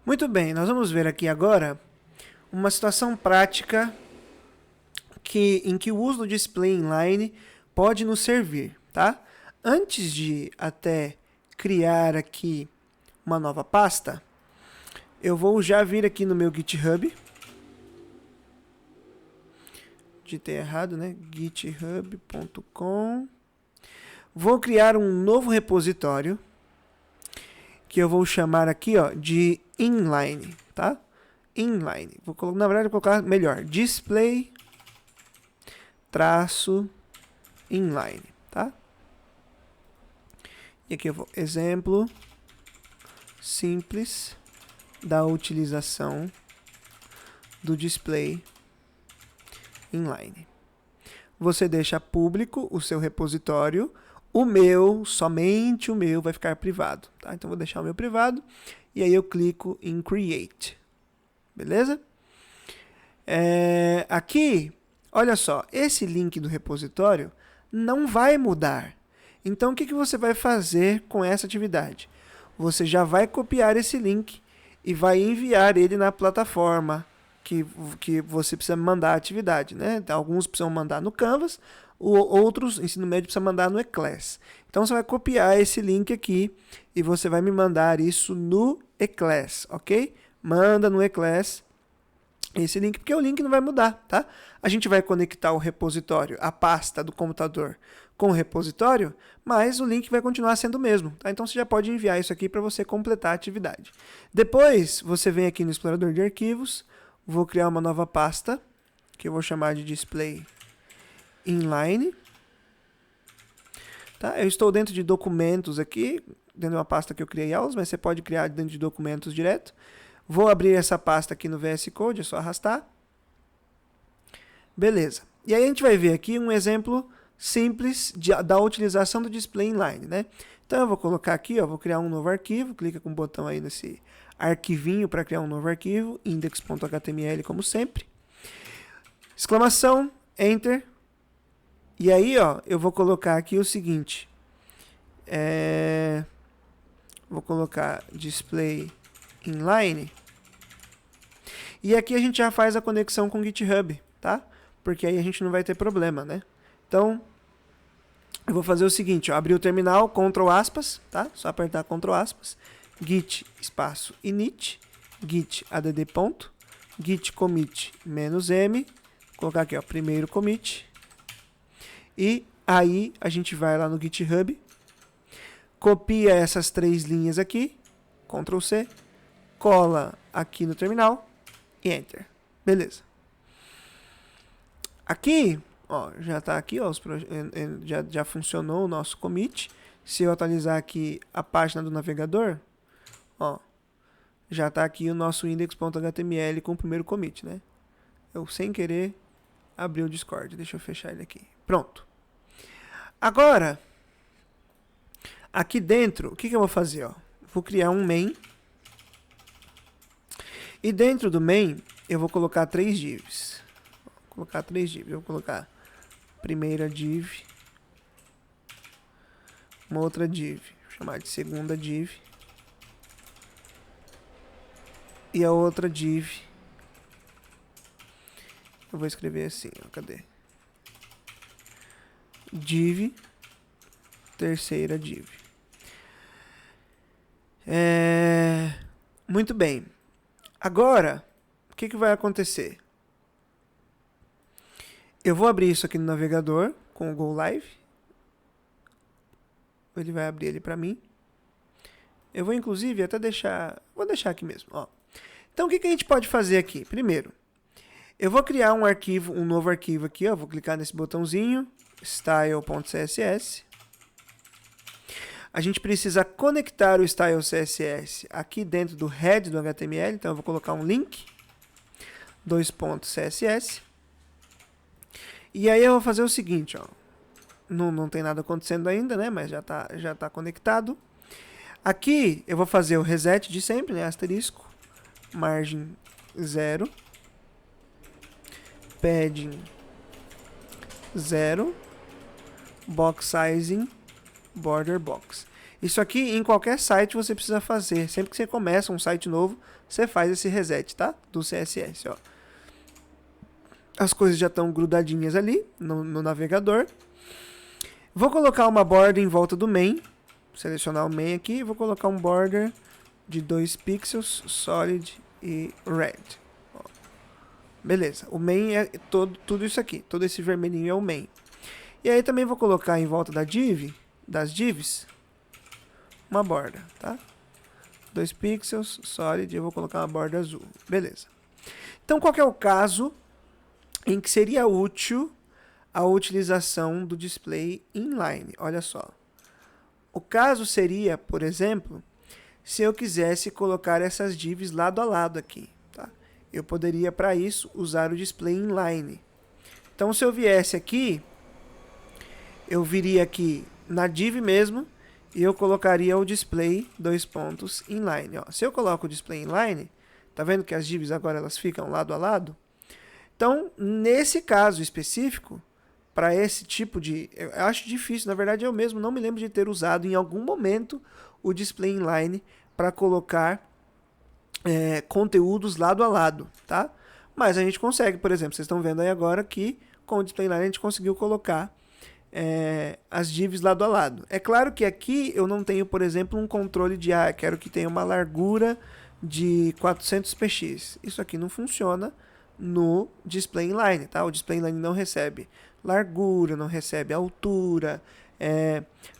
Muito bem, nós vamos ver aqui agora uma situação prática em que o uso do display inline pode nos servir, tá? Antes de até criar aqui uma nova pasta, eu vou já vir aqui no meu GitHub. Digitei errado, né? github.com. Vou criar um novo repositório que eu vou chamar aqui, ó, de inline, tá? Inline. Na verdade, vou colocar melhor, display traço inline, tá? E aqui eu vou, exemplo simples da utilização do display inline. Você deixa público o seu repositório, o meu, somente o meu, vai ficar privado, tá? Então vou deixar o meu privado e aí eu clico em Create, beleza? Aqui, olha só, esse link do repositório não vai mudar. Então o que você vai fazer com essa atividade? Você já vai copiar esse link e vai enviar ele na plataforma que você precisa mandar a atividade, né? Alguns precisam mandar no Canvas, outros, ensino médio, precisa mandar no eClass. Então você vai copiar esse link aqui e você vai me mandar isso no eClass, ok? Manda no eClass esse link, porque o link não vai mudar, tá? A gente vai conectar o repositório, a pasta do computador com o repositório, mas o link vai continuar sendo o mesmo, tá? Então você já pode enviar isso aqui para você completar a atividade. Depois, você vem aqui no explorador de arquivos, vou criar uma nova pasta, que eu vou chamar de display inline. Tá? Eu estou dentro de documentos aqui, dentro de uma pasta que eu criei aulas, mas você pode criar dentro de documentos direto. Vou abrir essa pasta aqui no VS Code, é só arrastar. Beleza. E aí a gente vai ver aqui um exemplo simples da utilização do display inline, né? Então eu vou colocar aqui, ó, vou criar um novo arquivo, clica com o botão aí nesse arquivinho para criar um novo arquivo, index.html como sempre. Exclamação, Enter. E aí, ó, eu vou colocar aqui o seguinte. Vou colocar display inline. E aqui a gente já faz a conexão com o GitHub, tá? Porque aí a gente não vai ter problema, né? Então, eu vou fazer o seguinte, ó, abrir o terminal, Ctrl aspas, tá? Só apertar Ctrl aspas, git espaço init, git add ponto, git commit -m, colocar aqui, ó, primeiro commit. E aí a gente vai lá no GitHub, copia essas 3 linhas aqui, Ctrl C, cola aqui no terminal e Enter. Beleza. Aqui, ó, já está aqui, ó, já funcionou o nosso commit. Se eu atualizar aqui a página do navegador, ó, já está aqui o nosso index.html com o primeiro commit, né? Eu, sem querer, abri o Discord. Deixa eu fechar ele aqui. Pronto. Agora, aqui dentro, o que eu vou fazer? Ó? Vou criar um main. E dentro do main, eu vou colocar 3 divs. Vou colocar 3 divs. Eu vou colocar a primeira div, uma outra div, vou chamar de segunda div, e a outra div, eu vou escrever assim, ó, cadê? Div, terceira div. Muito bem. Agora, o que vai acontecer? Eu vou abrir isso aqui no navegador com o Go Live. Ele vai abrir ele para mim. Eu vou inclusive até deixar, vou deixar aqui mesmo, ó. Então o que a gente pode fazer aqui? Primeiro, eu vou criar um arquivo, um novo arquivo aqui, ó, vou clicar nesse botãozinho, style.css. A gente precisa conectar o style CSS aqui dentro do head do HTML, então eu vou colocar um link, .css. E aí eu vou fazer o seguinte, ó. Não tem nada acontecendo ainda, né? Mas já tá conectado. Aqui eu vou fazer o reset de sempre, né? Asterisco, margem 0, padding 0, box sizing, border box. Isso aqui em qualquer site você precisa fazer. Sempre que você começa um site novo, você faz esse reset, tá? Do CSS, ó. As coisas já estão grudadinhas ali no navegador. Vou colocar uma border em volta do main. Selecionar o main aqui. Vou colocar um border de 2 pixels, solid e red. Ó. Beleza. O main é tudo isso aqui. Todo esse vermelhinho é o main. E aí também vou colocar em volta da div, das divs, uma borda, tá? 2 pixels, solid, eu vou colocar uma borda azul. Beleza. Então, qual que é o caso em que seria útil a utilização do display inline? Olha só. O caso seria, por exemplo, se eu quisesse colocar essas divs lado a lado aqui, tá? Eu poderia, para isso, usar o display inline. Então, se eu viesse aqui, eu viria aqui na div mesmo, e eu colocaria o display, inline. Ó. Se eu coloco o display inline, tá vendo que as divs agora elas ficam lado a lado? Então, nesse caso específico, para esse tipo de... Eu acho difícil, na verdade eu mesmo não me lembro de ter usado em algum momento o display inline para colocar conteúdos lado a lado, tá? Mas a gente consegue, por exemplo, vocês estão vendo aí agora que com o display inline a gente conseguiu colocar as divs lado a lado. É claro que aqui eu não tenho, por exemplo, um controle de quero que tenha uma largura de 400 px. Isso aqui não funciona no display inline, tá? O display inline não recebe largura, não recebe altura,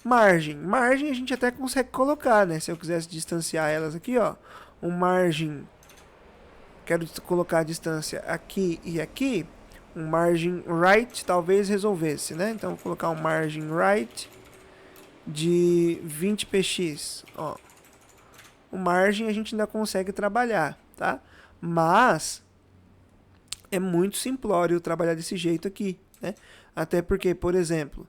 margem. Margem a gente até consegue colocar, né? Se eu quisesse distanciar elas aqui, ó, um margem, quero colocar a distância aqui e aqui, um margin right talvez resolvesse, né? Então, vou colocar um margin right de 20 px. Ó. O margin a gente ainda consegue trabalhar, tá? Mas é muito simplório trabalhar desse jeito aqui, né? Até porque, por exemplo,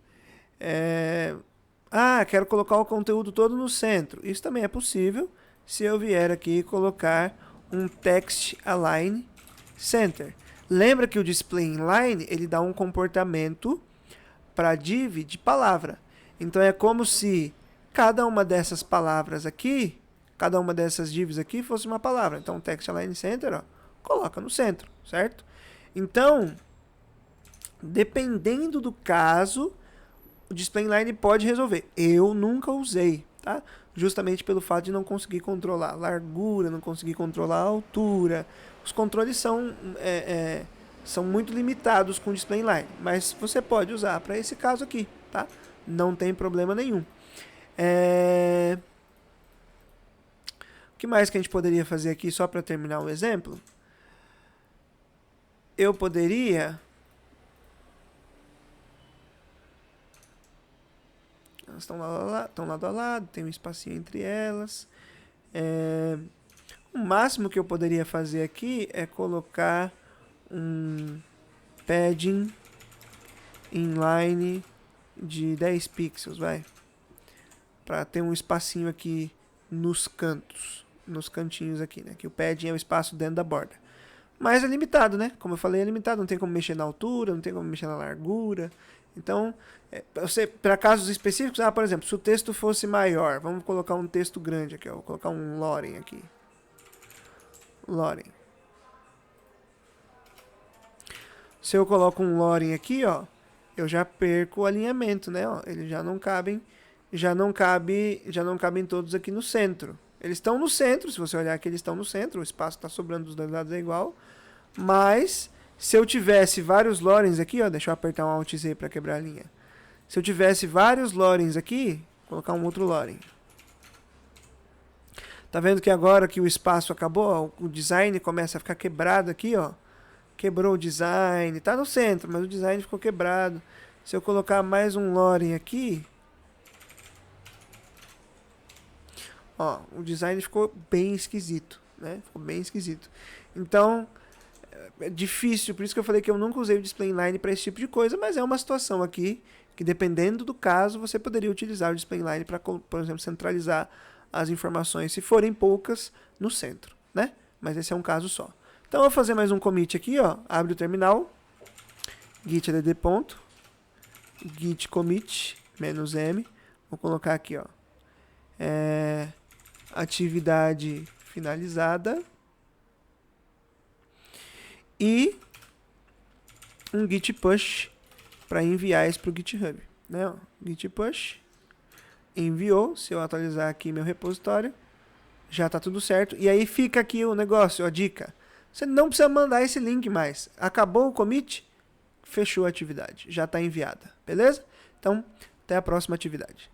quero colocar o conteúdo todo no centro. Isso também é possível se eu vier aqui e colocar um text align center. Lembra que o display inline, ele dá um comportamento para div de palavra. Então, é como se cada uma dessas palavras aqui, cada uma dessas divs aqui fosse uma palavra. Então, text align center, ó, coloca no centro, certo? Então, dependendo do caso, o display inline pode resolver. Eu nunca usei, tá? Justamente pelo fato de não conseguir controlar a largura, não conseguir controlar a altura. Os controles são muito limitados com o display inline, mas você pode usar para esse caso aqui, tá? Não tem problema nenhum. O que mais que a gente poderia fazer aqui, só para terminar o exemplo? Eu poderia... Elas estão lado a lado, tem um espacinho entre elas. O máximo que eu poderia fazer aqui é colocar um padding inline de 10 pixels, vai. Para ter um espacinho aqui nos cantos, nos cantinhos aqui, né? Que o padding é o espaço dentro da borda. Mas é limitado, né? Como eu falei, é limitado, não tem como mexer na altura, não tem como mexer na largura. Então, para casos específicos, por exemplo, se o texto fosse maior, vamos colocar um texto grande aqui, ó, vou colocar um loren aqui. Loren. Se eu coloco um loren aqui, ó, eu já perco o alinhamento, né? Ó, eles já não cabem todos aqui no centro. Eles estão no centro, se você olhar aqui, eles estão no centro, o espaço está sobrando dos dois lados é igual, mas se eu tivesse vários lorens aqui, ó, deixa eu apertar um Alt Z para quebrar a linha. Se eu tivesse vários lorens aqui, vou colocar um outro loren. Tá vendo que agora que o espaço acabou, ó, o design começa a ficar quebrado aqui, ó. Quebrou o design, tá no centro, mas o design ficou quebrado. Se eu colocar mais um loren aqui, ó, o design ficou bem esquisito, né? Ficou bem esquisito. Então, é difícil, por isso que eu falei que eu nunca usei o display inline para esse tipo de coisa, mas é uma situação aqui que, dependendo do caso, você poderia utilizar o display inline para, por exemplo, centralizar as informações, se forem poucas, no centro, né? Mas esse é um caso só. Então, eu vou fazer mais um commit aqui, ó. Abre o terminal, git add git commit -m. Vou colocar aqui, ó, atividade finalizada e um git push para enviar isso para o GitHub, né? Ó, git push enviou. Se eu atualizar aqui meu repositório, já está tudo certo. E aí fica aqui o negócio, a dica. Você não precisa mandar esse link mais. Acabou o commit, fechou a atividade, já está enviada, beleza? Então, até a próxima atividade.